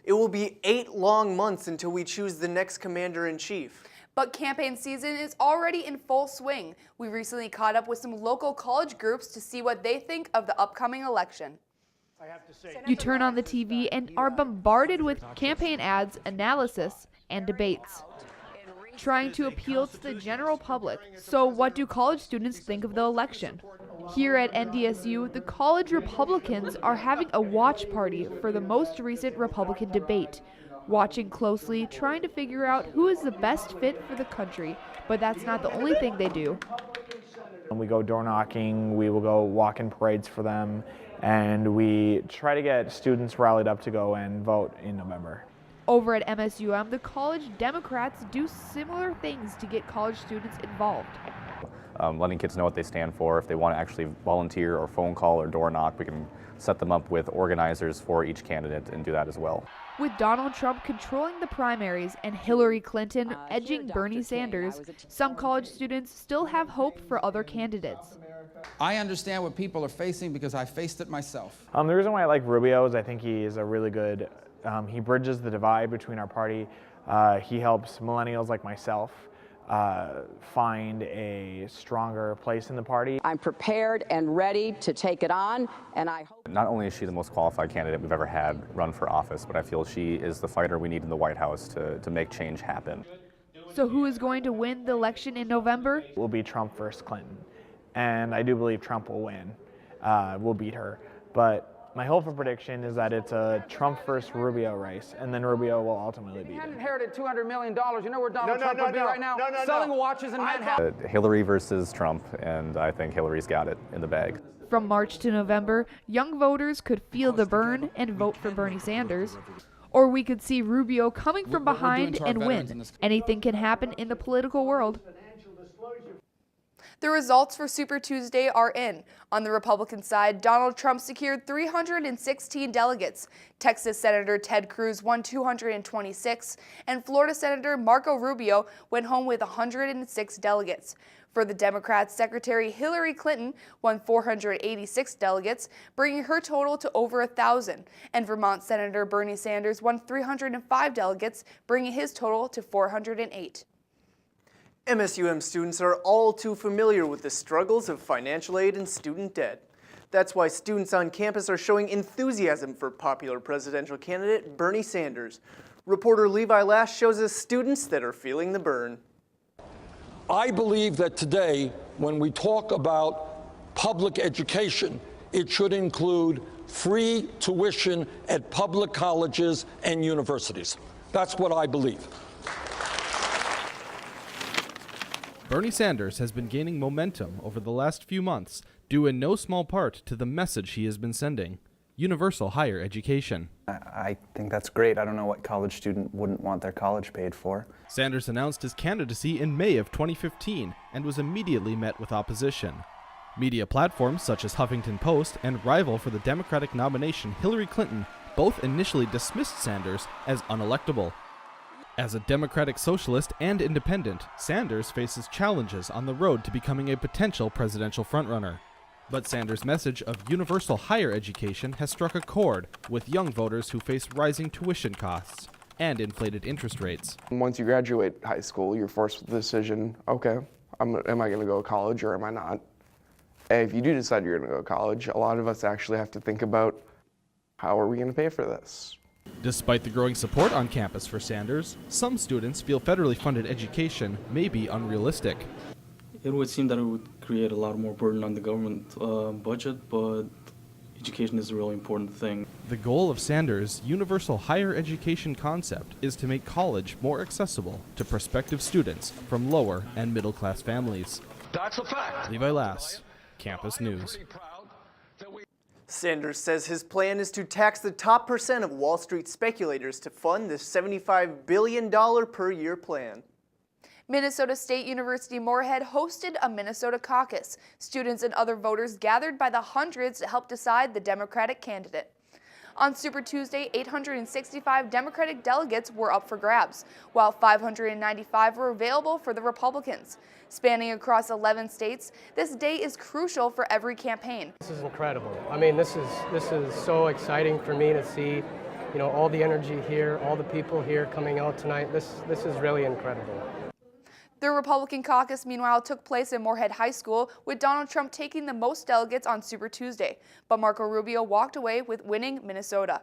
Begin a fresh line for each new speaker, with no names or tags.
It will be 8 long months until we choose the next commander-in-chief.
But campaign season is already in full swing. We recently caught up with some local college groups to see what they think of the upcoming election.
You turn on the TV and are bombarded with campaign ads, analysis, and debates, trying to appeal to the general public. So what do college students think of the election? Here at NDSU, the college Republicans are having a watch party for the most recent Republican debate, watching closely, trying to figure out who is the best fit for the country. But that's not the only thing they do.
We go door knocking, we will go walk in parades for them, and we try to get students rallied up to go and vote in November.
Over at MSUM, the college Democrats do similar things to get college students involved.
Letting kids know what they stand for. If they want to actually volunteer or phone call or door knock, we can set them up with organizers for each candidate and do that as well.
With Donald Trump controlling the primaries and Hillary Clinton edging Bernie Sanders, some college students still have hope for other candidates.
I understand what people are facing because I faced it myself.
The reason why I like Rubio is I think he is a really good, he bridges the divide between our party. He helps millennials like myself find a stronger place in the party.
I'm prepared and ready to take it on, and I hope.
Not only is she the most qualified candidate we've ever had run for office, but I feel she is the fighter we need in the White House to make change happen.
So who is going to win the election in November?
It will be Trump versus Clinton, and I do believe Trump will win. We'll beat her, but my hopeful prediction is that it's a Trump versus Rubio race, and then Rubio will ultimately beat him.
He hadn't inherited $200 million. You know where Donald Trump would be right now? Selling watches in Manhattan.
Hillary versus Trump, and I think Hillary's got it in the bag.
From March to November, young voters could feel the burn and vote for Bernie Sanders. Or we could see Rubio coming from behind and win. Anything can happen in the political world.
The results for Super Tuesday are in. On the Republican side, Donald Trump secured 316 delegates. Texas Senator Ted Cruz won 226, and Florida Senator Marco Rubio went home with 106 delegates. For the Democrats, Secretary Hillary Clinton won 486 delegates, bringing her total to over 1,000. And Vermont Senator Bernie Sanders won 305 delegates, bringing his total to 408.
MSUM students are all too familiar with the struggles of financial aid and student debt. That's why students on campus are showing enthusiasm for popular presidential candidate Bernie Sanders. Reporter Levi Lash shows us students that are feeling the burn.
I believe that today, when we talk about public education, it should include free tuition at public colleges and universities. That's what I believe.
Bernie Sanders has been gaining momentum over the last few months, due in no small part to the message he has been sending: universal higher education.
I think that's great. I don't know what college student wouldn't want their college paid for.
Sanders announced his candidacy in May of 2015 and was immediately met with opposition. Media platforms such as Huffington Post and rival for the Democratic nomination Hillary Clinton both initially dismissed Sanders as unelectable. As a Democratic socialist and independent, Sanders faces challenges on the road to becoming a potential presidential frontrunner. But Sanders' message of universal higher education has struck a chord with young voters who face rising tuition costs and inflated interest rates.
Once you graduate high school, you're forced with the decision, okay, am I going to go to college or am I not? And if you do decide you're going to go to college, a lot of us actually have to think about, how are we going to pay for this?
Despite the growing support on campus for Sanders, some students feel federally funded education may be unrealistic.
It would seem that it would create a lot more burden on the government budget, but education is a really important thing.
The goal of Sanders' universal higher education concept is to make college more accessible to prospective students from lower and middle class families.
That's a fact.
Levi Lass, Campus News.
Sanders says his plan is to tax the top % of Wall Street speculators to fund the $75 billion per year plan.
Minnesota State University Moorhead hosted a Minnesota caucus. Students and other voters gathered by the hundreds to help decide the Democratic candidate. On Super Tuesday, 865 Democratic delegates were up for grabs, while 595 were available for the Republicans. Spanning across 11 states, this day is crucial for every campaign.
This is incredible. I mean, this is so exciting for me to see, you know, all the energy here, all the people here coming out tonight. This is really incredible.
The Republican caucus, meanwhile, took place in Moorhead High School, with Donald Trump taking the most delegates on Super Tuesday, but Marco Rubio walked away with winning Minnesota.